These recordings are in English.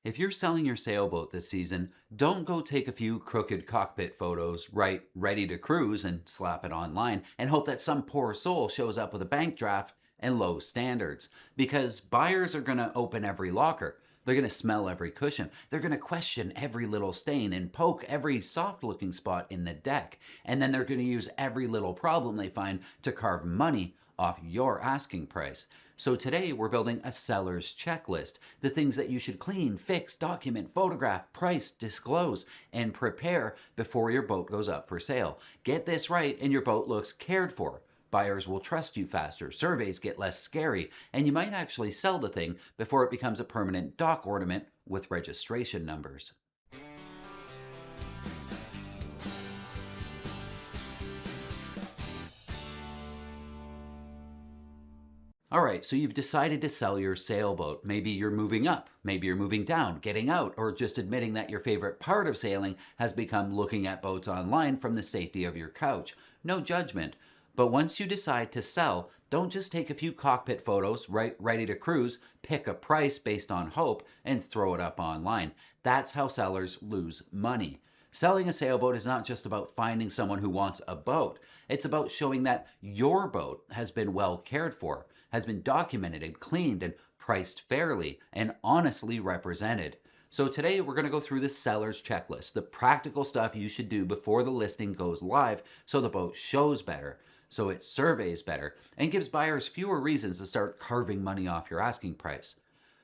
If you're selling your sailboat this season, don't go take a few crooked cockpit photos, write ready to cruise and slap it online, and hope that some poor soul shows up with a bank draft and low standards. Because buyers are going to open every locker. They're going to smell every cushion. They're going to question every little stain and poke every soft looking spot in the deck. And then they're going to use every little problem they find to carve money off your asking price. So today we're building a seller's checklist, the things that you should clean, fix, document, photograph, price, disclose, and prepare before your boat goes up for sale. Get this right and your boat looks cared for. Buyers will trust you faster, surveys get less scary, and you might actually sell the thing before it becomes a permanent dock ornament with registration numbers. All right, so you've decided to sell your sailboat. Maybe you're moving up, maybe you're moving down, getting out, or just admitting that your favorite part of sailing has become looking at boats online from the safety of your couch. No judgment. But once you decide to sell, don't just take a few cockpit photos, write ready to cruise, pick a price based on hope, and throw it up online. That's how sellers lose money. Selling a sailboat is not just about finding someone who wants a boat. It's about showing that your boat has been well cared for, has been documented and cleaned and priced fairly and honestly represented. So today we're going to go through the seller's checklist, the practical stuff you should do before the listing goes live so the boat shows better, so it surveys better, and gives buyers fewer reasons to start carving money off your asking price.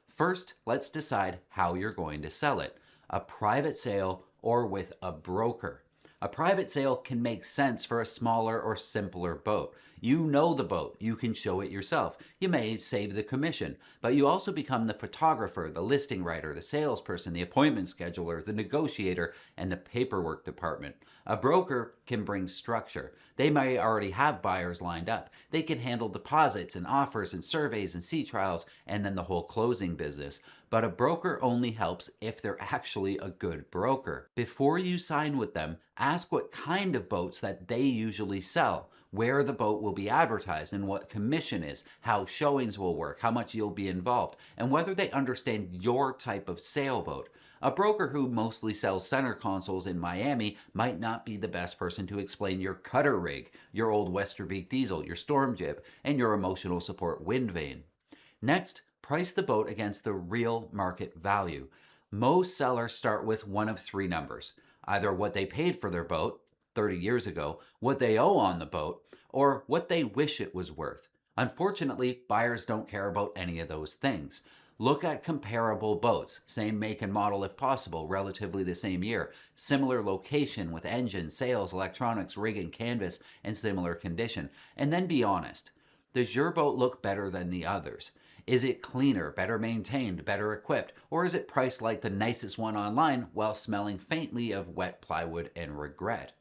First, let's decide how you're going to sell it. A private sale or with a broker. A private sale can make sense for a smaller or simpler boat. You know the boat, you can show it yourself. You may save the commission, but you also become the photographer, the listing writer, the salesperson, the appointment scheduler, the negotiator, and the paperwork department. A broker can bring structure. They may already have buyers lined up. They can handle deposits and offers and surveys and sea trials and then the whole closing business. But a broker only helps if they're actually a good broker. Before you sign with them, ask what kind of boats that they usually sell, where the boat will be advertised and what commission is, how showings will work, how much you'll be involved, and whether they understand your type of sailboat. A broker who mostly sells center consoles in Miami might not be the best person to explain your cutter rig, your old Westerbeek diesel, your storm jib, and your emotional support wind vane. Next, price the boat against the real market value. Most sellers start with one of three numbers: either what they paid for their boat 30 years ago, what they owe on the boat, or what they wish it was worth. Unfortunately, buyers don't care about any of those things. Look at comparable boats, same make and model if possible, relatively the same year, similar location with engine, sails, electronics, rig and canvas, and similar condition. And then be honest. Does your boat look better than the others? Is it cleaner, better maintained, better equipped, or is it priced like the nicest one online while smelling faintly of wet plywood and regret?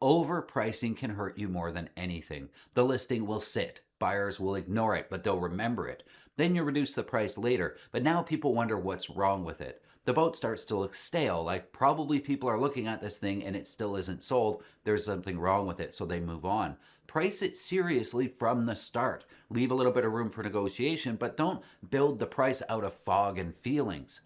Overpricing can hurt you more than anything. The listing will sit. Buyers will ignore it, but they'll remember it. Then you reduce the price later, but now people wonder what's wrong with it. The boat starts to look stale, like probably people are looking at this thing and it still isn't sold. There's something wrong with it, so they move on. Price it seriously from the start. Leave a little bit of room for negotiation, but don't build the price out of fog and feelings.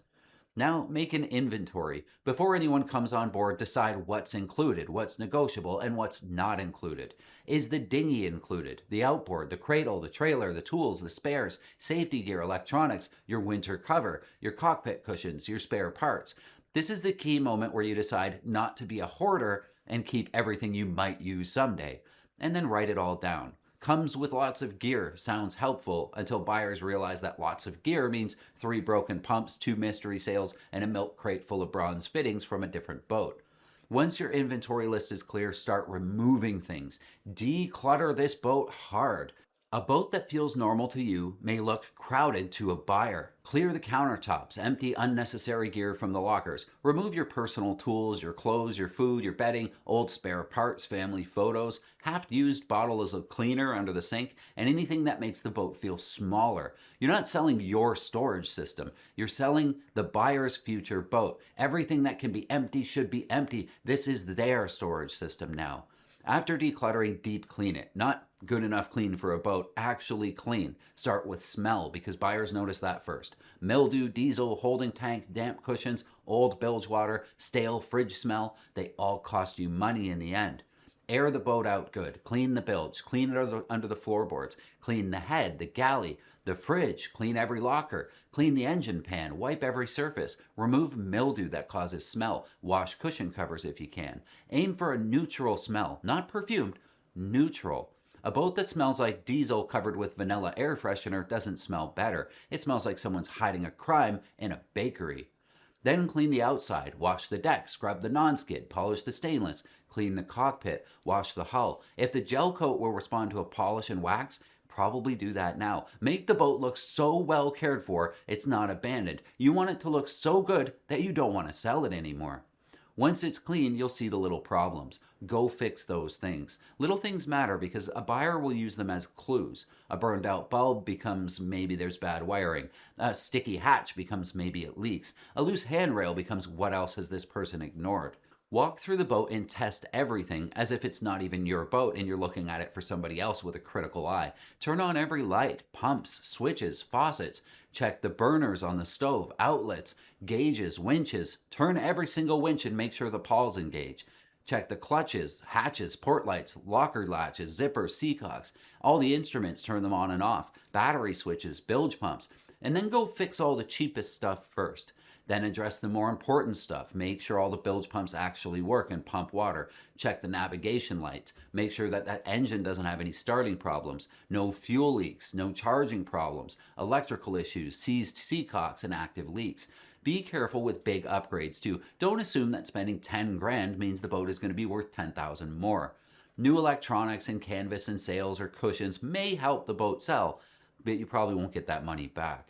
Now make an inventory. Before anyone comes on board, decide what's included, what's negotiable, and what's not included. Is the dinghy included? The outboard, the cradle, the trailer, the tools, the spares, safety gear, electronics, your winter cover, your cockpit cushions, your spare parts. This is the key moment where you decide not to be a hoarder and keep everything you might use someday. And then write it all down. Comes with lots of gear sounds helpful until buyers realize that lots of gear means 3 broken pumps, 2 mystery sails, and a milk crate full of bronze fittings from a different boat. Once your inventory list is clear, start removing things. Declutter this boat hard. A boat that feels normal to you may look crowded to a buyer. Clear the countertops, empty unnecessary gear from the lockers. Remove your personal tools, your clothes, your food, your bedding, old spare parts, family photos, half-used bottles of cleaner under the sink, and anything that makes the boat feel smaller. You're not selling your storage system. You're selling the buyer's future boat. Everything that can be empty should be empty. This is their storage system now. After decluttering, deep clean it. Not good enough clean for a boat, actually clean. Start with smell because buyers notice that first. Mildew, diesel, holding tank, damp cushions, old bilge water, stale fridge smell, they all cost you money in the end. Air the boat out good. Clean the bilge. Clean it under the floorboards. Clean the head, the galley, the fridge. Clean every locker. Clean the engine pan. Wipe every surface. Remove mildew that causes smell. Wash cushion covers if you can. Aim for a neutral smell, not perfumed, neutral. A boat that smells like diesel covered with vanilla air freshener doesn't smell better. It smells like someone's hiding a crime in a bakery. Then clean the outside, wash the deck, scrub the non-skid, polish the stainless, clean the cockpit, wash the hull. If the gel coat will respond to a polish and wax, probably do that now. Make the boat look so well cared for, it's not abandoned. You want it to look so good that you don't want to sell it anymore. Once it's clean, you'll see the little problems. Go fix those things. Little things matter because a buyer will use them as clues. A burned out bulb becomes maybe there's bad wiring. A sticky hatch becomes maybe it leaks. A loose handrail becomes what else has this person ignored. Walk through the boat and test everything as if it's not even your boat and you're looking at it for somebody else with a critical eye. Turn on every light, pumps, switches, faucets. Check the burners on the stove, outlets, gauges, winches. Turn every single winch and make sure the pawls engage. Check the clutches, hatches, port lights, locker latches, zippers, seacocks. All the instruments, turn them on and off. Battery switches, bilge pumps. And then go fix all the cheapest stuff first. Then address the more important stuff. Make sure all the bilge pumps actually work and pump water. Check the navigation lights. Make sure that that engine doesn't have any starting problems. No fuel leaks, no charging problems, electrical issues, seized seacocks, and active leaks. Be careful with big upgrades too. Don't assume that spending 10 grand means the boat is going to be worth 10,000 more. New electronics and canvas and sails or cushions may help the boat sell, but you probably won't get that money back.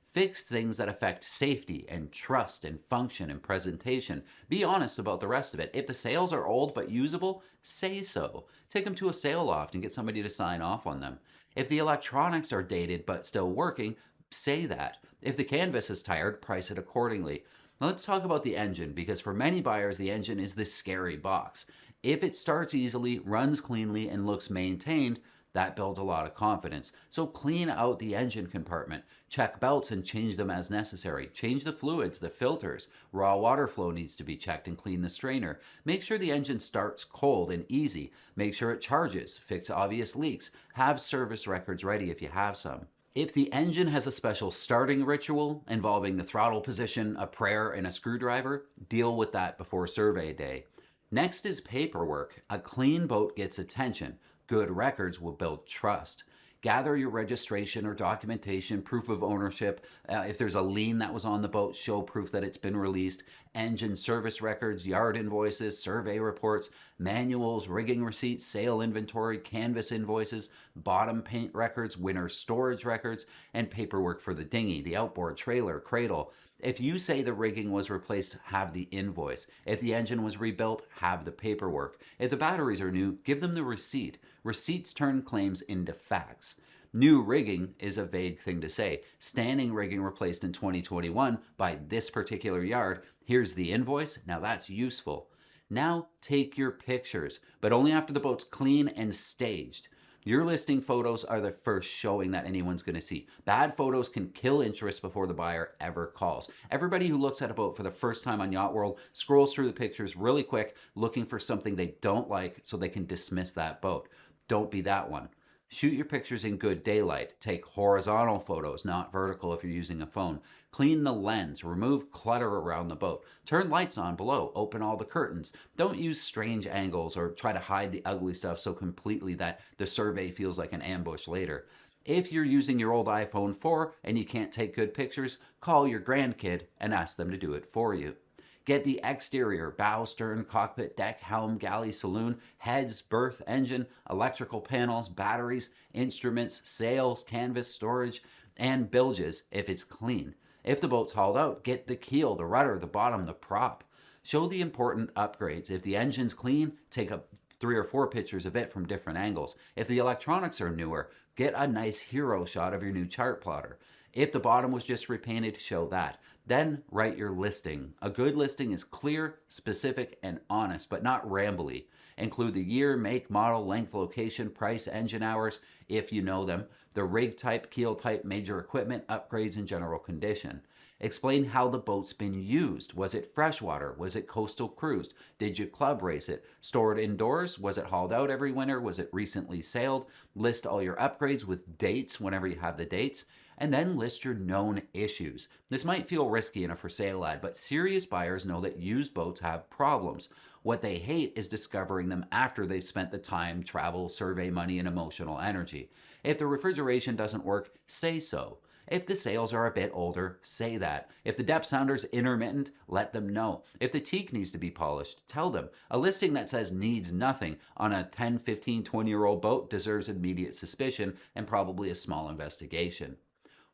Fix things that affect safety and trust and function and presentation. Be honest about the rest of it. If the sails are old but usable, say so. Take them to a sail loft and get somebody to sign off on them. If the electronics are dated but still working, say that. If the canvas is tired, price it accordingly. Now let's talk about the engine because for many buyers, the engine is the scary box. If it starts easily, runs cleanly, and looks maintained, that builds a lot of confidence. So clean out the engine compartment. Check belts and change them as necessary. Change the fluids, the filters. Raw water flow needs to be checked and clean the strainer. Make sure the engine starts cold and easy. Make sure it charges. Fix obvious leaks. Have service records ready if you have some. If the engine has a special starting ritual involving the throttle position, a prayer, and a screwdriver, deal with that before survey day. Next is paperwork. A clean boat gets attention. Good records will build trust. Gather your registration or documentation, proof of ownership. If there's a lien that was on the boat, show proof that it's been released. Engine service records, yard invoices, survey reports, manuals, rigging receipts, sail inventory, canvas invoices, bottom paint records, winter storage records, and paperwork for the dinghy, the outboard trailer, cradle. If you say the rigging was replaced, have the invoice. If the engine was rebuilt, have the paperwork. If the batteries are new, give them the receipt. Receipts turn claims into facts. New rigging is a vague thing to say. Standing rigging replaced in 2021 by this particular yard. Here's the invoice. Now that's useful. Now take your pictures, but only after the boat's clean and staged. Your listing photos are the first showing that anyone's going to see. Bad photos can kill interest before the buyer ever calls. Everybody who looks at a boat for the first time on Yacht World scrolls through the pictures really quick, looking for something they don't like so they can dismiss that boat. Don't be that one. Shoot your pictures in good daylight. Take horizontal photos, not vertical if you're using a phone. Clean the lens. Remove clutter around the boat. Turn lights on below. Open all the curtains. Don't use strange angles or try to hide the ugly stuff so completely that the survey feels like an ambush later. If you're using your old iPhone 4 and you can't take good pictures, call your grandkid and ask them to do it for you. Get the exterior, bow, stern, cockpit, deck, helm, galley, saloon, heads, berth, engine, electrical panels, batteries, instruments, sails, canvas, storage, and bilges if it's clean. If the boat's hauled out, get the keel, the rudder, the bottom, the prop. Show the important upgrades. If the engine's clean, take up 3 or 4 pictures of it from different angles. If the electronics are newer, get a nice hero shot of your new chart plotter. If the bottom was just repainted, show that. Then write your listing. A good listing is clear, specific, and honest, but not rambly. Include the year, make, model, length, location, price, engine hours, if you know them, the rig type, keel type, major equipment, upgrades, and general condition. Explain how the boat's been used. Was it freshwater? Was it coastal cruised? Did you club race it? Stored indoors? Was it hauled out every winter? Was it recently sailed? List all your upgrades with dates whenever you have the dates. And then list your known issues. This might feel risky in a for sale ad, but serious buyers know that used boats have problems. What they hate is discovering them after they've spent the time, travel, survey money, and emotional energy. If the refrigeration doesn't work, say so. If the sails are a bit older, say that. If the depth sounder's intermittent, let them know. If the teak needs to be polished, tell them. A listing that says needs nothing on a 10, 15, 20-year-old boat deserves immediate suspicion and probably a small investigation.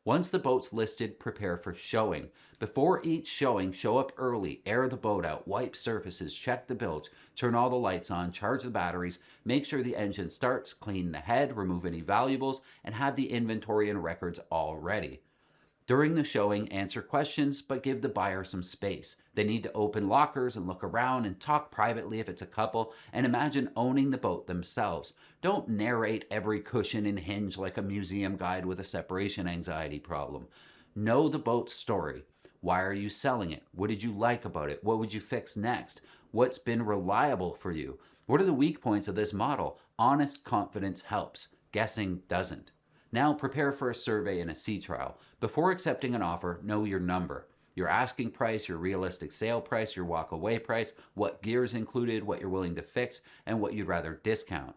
Once the boat's listed, prepare for showing. Before each showing, show up early, air the boat out, wipe surfaces, check the bilge, turn all the lights on, charge the batteries, make sure the engine starts, clean the head, remove any valuables, and have the inventory and records all ready. During the showing, answer questions, but give the buyer some space. They need to open lockers and look around and talk privately if it's a couple, and imagine owning the boat themselves. Don't narrate every cushion and hinge like a museum guide with a separation anxiety problem. Know the boat's story. Why are you selling it? What did you like about it? What would you fix next? What's been reliable for you? What are the weak points of this model? Honest confidence helps. Guessing doesn't. Now prepare for a survey and a sea trial. Before accepting an offer, know your number. Your asking price, your realistic sale price, your walk-away price, what gear is included, what you're willing to fix, and what you'd rather discount.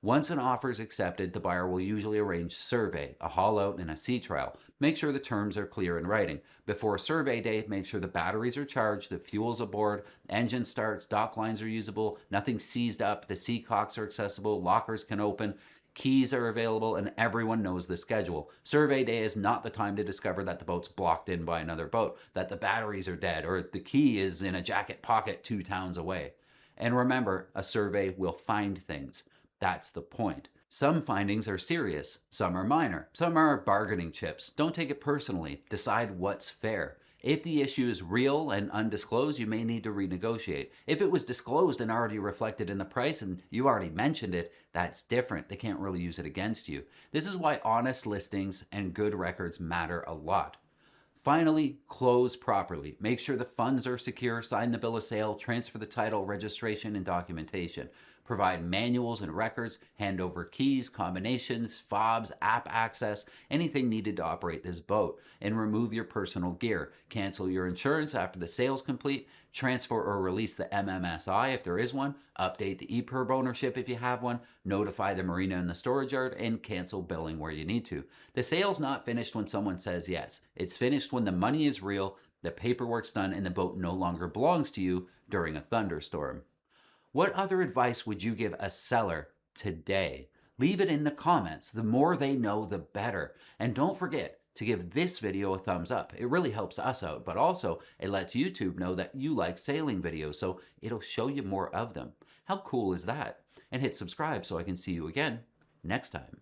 Once an offer is accepted, the buyer will usually arrange survey, a haul out, and a sea trial. Make sure the terms are clear in writing. Before survey day, make sure the batteries are charged, the fuel's aboard, engine starts, dock lines are usable, nothing's seized up, the sea cocks are accessible, lockers can open, keys are available, and everyone knows the schedule. Survey day is not the time to discover that the boat's blocked in by another boat, that the batteries are dead, or the key is in a jacket pocket 2 towns away. And remember, a survey will find things. That's the point. Some findings are serious, some are minor, some are bargaining chips. Don't take it personally. Decide what's fair. If the issue is real and undisclosed, you may need to renegotiate. If it was disclosed and already reflected in the price and you already mentioned it, that's different. They can't really use it against you. This is why honest listings and good records matter a lot. Finally, close properly. Make sure the funds are secure, sign the bill of sale, transfer the title, registration, and documentation. Provide manuals and records, hand over keys, combinations, fobs, app access, anything needed to operate this boat, and remove your personal gear. Cancel your insurance after the sale's complete, transfer or release the MMSI if there is one, update the EPIRB ownership if you have one, notify the marina and the storage yard, and cancel billing where you need to. The sale's not finished when someone says yes. It's finished when the money is real, the paperwork's done, and the boat no longer belongs to you during a thunderstorm. What other advice would you give a seller today? Leave it in the comments. The more they know, the better. And don't forget to give this video a thumbs up. It really helps us out, but also it lets YouTube know that you like sailing videos, so it'll show you more of them. How cool is that? And hit subscribe so I can see you again next time.